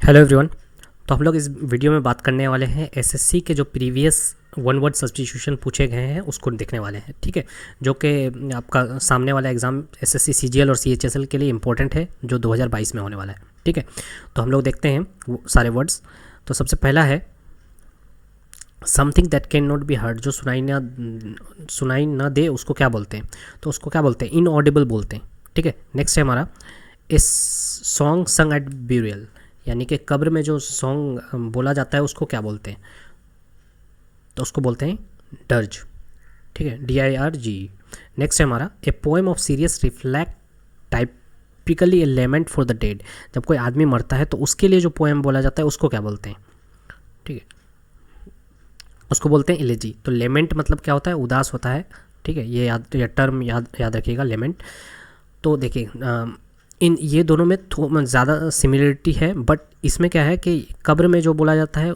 Hello everyone. तो हम लोग इस वीडियो में बात करने वाले हैं एसएससी के जो प्रीवियस वन वर्ड सब्स्टिट्यूशन पूछे गए हैं उसको देखने वाले हैं। ठीक है, जो कि आपका सामने वाला एग्ज़ाम एसएससी सीजीएल और सीएचएसएल के लिए इंपॉर्टेंट है, जो 2022 में होने वाला है। ठीक है, तो हम लोग देखते हैं वो सारे वर्ड्स। तो सबसे पहला है something that can not be heard, जो सुनाई ना दे उसको क्या बोलते हैं? तो उसको क्या बोलते हैं? इनऑडिबल बोलते हैं। ठीक है, नेक्स्ट है हमारा इस सॉन्ग संग एट ब्यूरियल, यानी कि कब्र में जो सॉन्ग बोला जाता है उसको क्या बोलते हैं? तो उसको बोलते हैं डर्ज। ठीक है, DIRG। नेक्स्ट है हमारा a poem of serious reflect typically a lament for the dead, जब कोई आदमी मरता है तो उसके लिए जो पोएम बोला जाता है उसको क्या बोलते हैं? ठीक है, उसको बोलते हैं इलेजी। तो लेमेंट मतलब क्या होता है? उदास होता है। ठीक है, ये टर्म याद रखिएगा, लेमेंट। तो देखिए इन ये दोनों में ज़्यादा सिमिलरिटी है, बट इसमें क्या है कि कब्र में जो बोला जाता है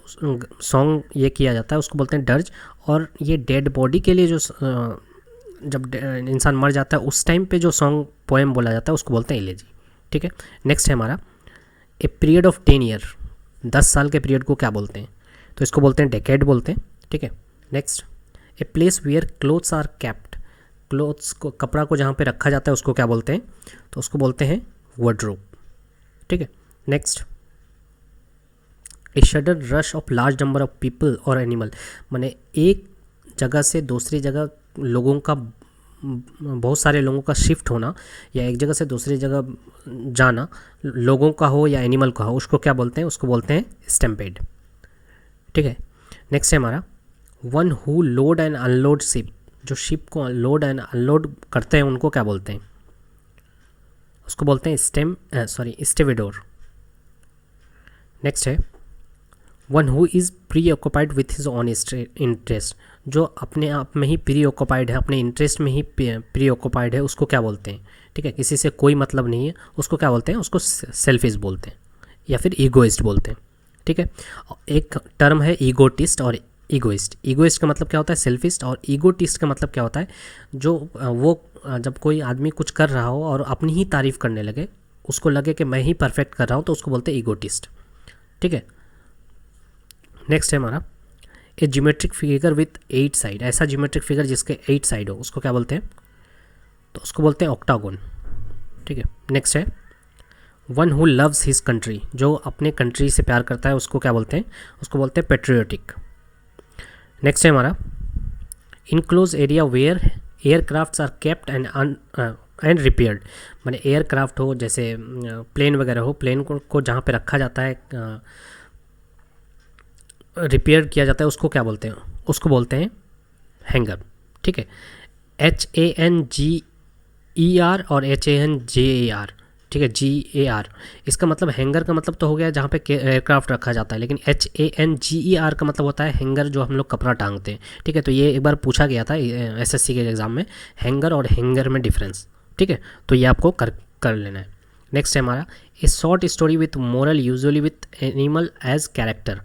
सॉन्ग ये किया जाता है उसको बोलते हैं डर्ज, और ये डेड बॉडी के लिए जो जब इंसान मर जाता है उस टाइम पे जो सॉन्ग पोएम बोला जाता है उसको बोलते हैं इलेजी। ठीक है, नेक्स्ट है हमारा ए पीरियड ऑफ 10 ईयर, 10 साल के पीरियड को क्या बोलते हैं? तो इसको बोलते हैं डेकेड बोलते हैं। ठीक है, next a place where clothes are kept, clothes को, कपड़ा को जहाँ पे रखा जाता है उसको क्या बोलते हैं? तो उसको बोलते हैं वार्डरोब। ठीक है, next a sudden rush of large number of people और एनिमल, माने एक जगह से दूसरी जगह लोगों का, बहुत सारे लोगों का शिफ्ट होना या एक जगह से दूसरी जगह जाना, लोगों का हो या एनिमल का हो, उसको क्या बोलते हैं? उसको बोलते हैं स्टैम्पेड। ठीक है, नेक्स्ट है हमारा one who load and unload ship, जो शिप को लोड एंड अनलोड करते हैं उनको क्या बोलते हैं? उसको बोलते हैं स्टेवेडोर। नेक्स्ट है one who is pre occupied with his on interest, जो अपने आप में ही प्री ऑक्यूपाइड है, अपने इंटरेस्ट में ही प्री ऑक्यूपाइड है, उसको क्या बोलते हैं? ठीक है, किसी से कोई मतलब नहीं है, उसको क्या बोलते हैं? उसको सेल्फिश बोलते हैं या फिर ईगोइस्ट बोलते हैं। ठीक है, एक टर्म है ईगोटिस्ट और ईगोइस्ट। ईगोइस्ट का मतलब क्या होता है? सेल्फिस्ट। और ईगोटिस्ट का मतलब क्या होता है? जो वो जब कोई आदमी कुछ कर रहा हो और अपनी ही तारीफ करने लगे, उसको लगे कि मैं ही परफेक्ट कर रहा हूँ, तो उसको बोलते हैं ईगोटिस्ट। ठीक है, नेक्स्ट है हमारा ए ज्योमेट्रिक फिगर विथ 8 साइड, ऐसा ज्योमेट्रिक फिगर जिसके 8 साइड हो उसको क्या बोलते हैं? तो उसको बोलते हैं ऑक्टागोन। ठीक है, नेक्स्ट है one who loves his country, जो अपने कंट्री से प्यार करता है उसको क्या बोलते हैं? उसको बोलते हैं पेट्रियोटिक। नेक्स्ट है हमारा enclose area where aircrafts are kept and repaired, माने एयरक्राफ्ट हो, जैसे प्लेन वगैरह हो, प्लेन को जहाँ पे रखा जाता है, रिपेयर किया जाता है, उसको क्या बोलते हैं? उसको बोलते हैं हैंगर। ठीक है, HANGER और HANGAR। ठीक है, GAR, इसका मतलब हैंगर का मतलब तो हो गया जहाँ पे एयरक्राफ्ट रखा जाता है, लेकिन HANGER का मतलब होता है हैंगर, जो हम लोग कपड़ा टांगते हैं। ठीक है, तो ये एक बार पूछा गया था SSC के एग्ज़ाम में, हैंगर और हैंगर में डिफरेंस। ठीक है, तो ये आपको कर लेना है। नेक्स्ट है हमारा a short story with moral usually with animal as character.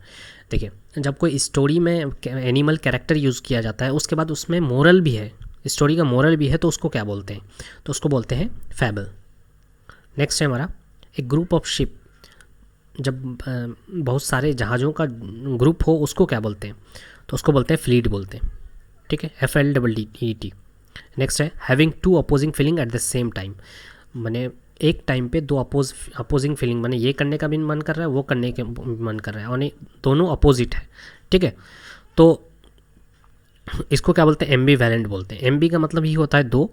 देखिए, जब कोई स्टोरी में एनिमल कैरेक्टर यूज़ किया जाता है उसके बाद उसमें मोरल भी है, स्टोरी का मोरल भी है, तो उसको क्या बोलते हैं? तो उसको बोलते हैं फैबल। नेक्स्ट है हमारा एक ग्रुप ऑफ शिप, जब बहुत सारे जहाज़ों का ग्रुप हो उसको क्या बोलते हैं? तो उसको बोलते हैं फ्लीट बोलते हैं। ठीक है, FLEET। नेक्स्ट है having to opposing feeling at the same time, माने एक टाइम पे दो अपोजिंग फीलिंग, माने ये करने का भी मन कर रहा है, वो करने के मन कर रहा है, और दोनों अपोजिट है। ठीक है, तो इसको क्या बोलते हैं? एम्बीवैलेंट बोलते हैं। एम्बी का मतलब ही होता है दो,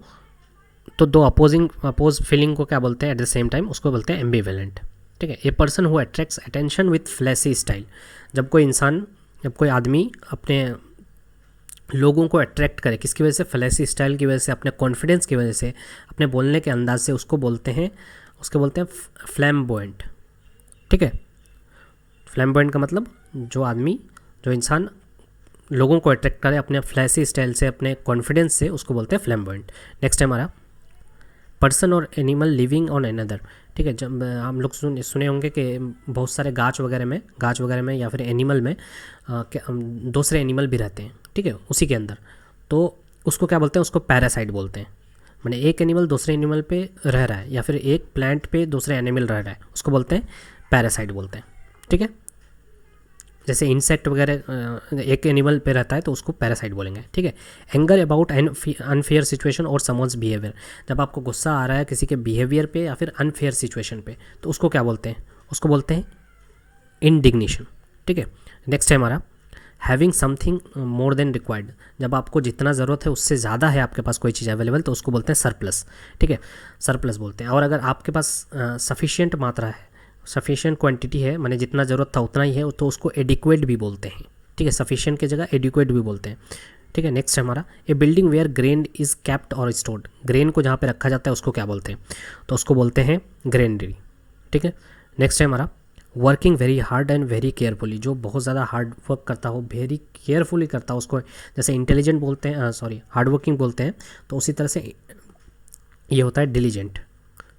तो दो अपोज फीलिंग को क्या बोलते हैं एट द सेम टाइम? उसको बोलते हैं एम्बीवैलेंट। ठीक है, a person who attracts attention with flashy style, जब कोई आदमी अपने लोगों को अट्रैक्ट करे, किसकी वजह से? फ्लैशी स्टाइल की वजह से, अपने कॉन्फिडेंस की वजह से, अपने बोलने के अंदाज से, उसको बोलते हैं फ्लैम्बॉयंट। ठीक है, फ्लैम्बॉयंट का मतलब जो इंसान लोगों को अट्रैक्ट करे अपने फ्लैशी स्टाइल से, अपने कॉन्फिडेंस से, उसको बोलते हैं फ्लैम्बॉयंट। नेक्स्ट है हमारा पर्सन और एनिमल लिविंग ऑन अनदर। ठीक है, जब हम लोग सुने होंगे कि बहुत सारे गाछ वगैरह में या फिर एनिमल में दूसरे एनिमल भी रहते हैं। ठीक है, उसी के अंदर, तो उसको क्या बोलते हैं? उसको पैरासाइट बोलते हैं। माने एक एनिमल दूसरे एनिमल पे रह रहा है या फिर एक प्लांट पे दूसरे एनिमल रह रहा है, उसको बोलते हैं पैरासाइट बोलते हैं। ठीक है। ठीक है। जैसे इंसेक्ट वगैरह एक एनिमल पे रहता है तो उसको पैरासाइट बोलेंगे, ठीक है। एंगर अबाउट अनफेयर सिचुएशन और समवंस बिहेवियर, जब आपको गुस्सा आ रहा है किसी के बिहेवियर पे या फिर अनफेयर सिचुएशन पे तो उसको क्या बोलते हैं, उसको बोलते हैं इंडिग्नेशन, ठीक है। नेक्स्ट है हमारा having something more than required, जब आपको जितना ज़रूरत है उससे ज़्यादा है आपके पास कोई चीज़ अवेलेबल तो उसको बोलते हैं सरप्लस, ठीक है, सरप्लस बोलते हैं। और अगर आपके पास सफिशिएंट मात्रा है, सफिशिएंट क्वांटिटी है, माने जितना ज़रूरत था उतना ही है, तो उसको एडिक्वेट भी बोलते हैं, ठीक है। सफिशिएंट की जगह एडिक्वेट भी बोलते हैं, ठीक है। नेक्स्ट है हमारा a building where grain is kept और स्टोर्ड, ग्रेन को जहाँ पे रखा जाता है उसको क्या बोलते हैं, तो उसको बोलते हैं ग्रेनरी, ठीक है। नेक्स्ट है हमारा working very hard and very carefully, जो बहुत ज़्यादा हार्ड वर्क करता हो, वेरी केयरफुली करता हो, उसको जैसे इंटेलिजेंट बोलते हैं, सॉरी हार्ड वर्किंग बोलते हैं, तो उसी तरह से ये होता है डिलीजेंट,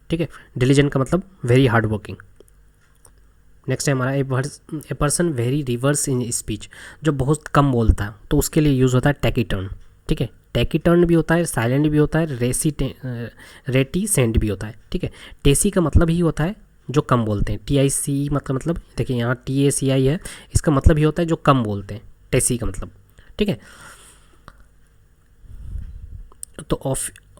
ठीक है। डिलीजेंट का मतलब वेरी हार्ड वर्किंग। नेक्स्ट है हमारा a person very reverse in speech, जो बहुत कम बोलता है तो उसके लिए यूज़ होता है टैकीटर्न, ठीक है। टैकीटर्न भी होता है, साइलेंट भी होता है, रेटिसेंट भी होता है, ठीक है। टेसी का मतलब ही होता है जो कम बोलते हैं, TIC मतलब देखिए यहाँ TACI है, इसका मतलब ही होता है जो कम बोलते हैं, टेसी का मतलब, ठीक है। तो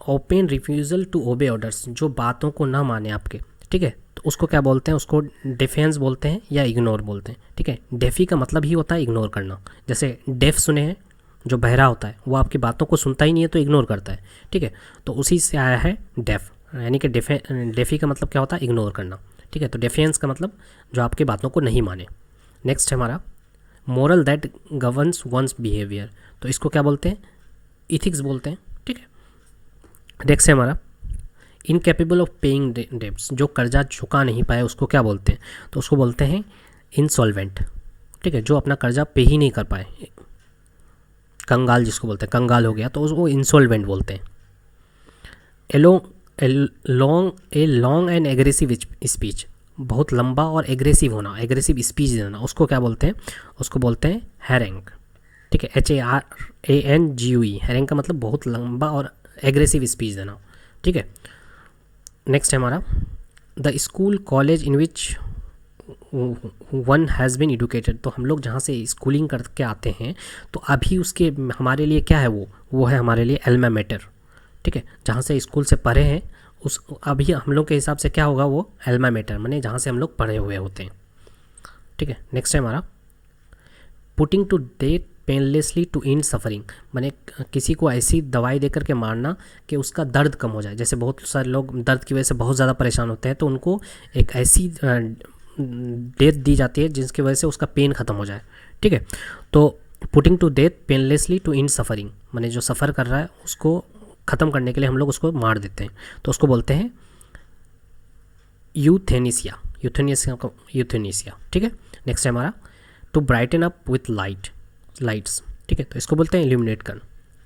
open refusal to obey orders, जो बातों को ना माने आपके, ठीक है, तो उसको क्या बोलते हैं, उसको डिफेंस बोलते हैं या इग्नोर बोलते हैं, ठीक है। डेफी का मतलब ही होता है इग्नोर करना, जैसे डेफ सुने हैं, जो बहरा होता है वो आपकी बातों को सुनता ही नहीं है तो इग्नोर करता है, ठीक है, तो उसी से आया है डेफ, यानी कि डेफी का मतलब क्या होता है, इग्नोर करना, ठीक है। तो डेफियंस का मतलब जो आपकी बातों को नहीं माने। नेक्स्ट है हमारा moral that governs one's behaviour, तो इसको क्या बोलते हैं, इथिक्स बोलते हैं, ठीक है। नेक्स्ट है हमारा इनकेपेबल ऑफ पेइंग डेब्ट्स, जो कर्जा चुका नहीं पाए उसको क्या बोलते हैं, तो उसको बोलते हैं इंसॉल्वेंट, ठीक है, जो अपना कर्जा पे ही नहीं कर पाए, कंगाल जिसको बोलते हैं, कंगाल हो गया तो उसको इंसॉल्वेंट बोलते हैं। लॉन्ग एंड एग्रेसिव स्पीच, बहुत लंबा और एग्रेसिव होना, एग्रेसिव स्पीच देना, उसको क्या बोलते हैं, उसको बोलते हैं हैरेंग, ठीक है, HARANGUE, हैरेंग का मतलब बहुत लंबा और एग्रेसिव स्पीच देना, ठीक है। नेक्स्ट है हमारा the school college in which one has been educated, तो हम लोग जहाँ से स्कूलिंग करके आते हैं तो अभी उसके हमारे लिए क्या है, वो है हमारे लिए एल्मा मैटर, ठीक है। जहाँ से स्कूल से पढ़े हैं उस अभी हम लोग के हिसाब से क्या होगा, वो एल्मा मैटर माने जहाँ से हम लोग पढ़े हुए होते हैं, ठीक है। नेक्स्ट है हमारा putting to death painlessly to end suffering, माने किसी को ऐसी दवाई देकर के मारना कि उसका दर्द कम हो जाए, जैसे बहुत सारे लोग दर्द की वजह से बहुत ज़्यादा परेशान होते हैं तो उनको एक ऐसी डेथ दी जाती है जिसकी वजह से उसका पेन ख़त्म हो जाए, ठीक है। तो putting to death painlessly to end suffering, माने जो सफ़र कर रहा है उसको ख़त्म करने के लिए हम लोग उसको मार देते हैं तो उसको बोलते हैं यूथेनेसिया, ठीक है। नेक्स्ट है हमारा to brighten up with lights, ठीक है, तो इसको बोलते हैं इल्यूमिनेट करना,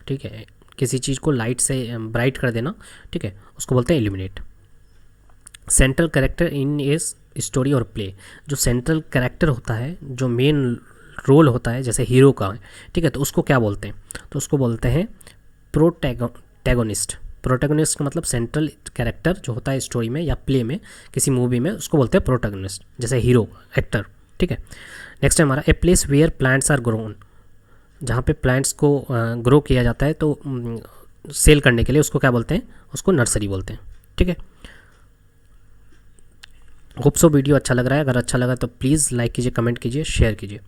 ठीक है, किसी चीज़ को लाइट से ब्राइट कर देना, ठीक है, उसको बोलते हैं illuminate. Central character in a story और प्ले, जो सेंट्रल कैरेक्टर होता है, जो मेन रोल होता है जैसे हीरो का, ठीक है, तो उसको क्या बोलते हैं, तो उसको बोलते हैं प्रोटैगोनिस्ट का मतलब सेंट्रल कैरेक्टर जो होता है स्टोरी में या प्ले में, किसी मूवी में, उसको बोलते हैं प्रोटैगोनिस्ट, जैसे हीरो एक्टर, ठीक है। नेक्स्ट है हमारा a place where plants are grown, जहाँ पे प्लांट्स को ग्रो किया जाता है तो सेल करने के लिए उसको क्या बोलते हैं, उसको नर्सरी बोलते हैं, ठीक है। होप सो वीडियो अच्छा लग रहा है, अगर अच्छा लगा तो प्लीज़ लाइक कीजिए, कमेंट कीजिए, शेयर कीजिए।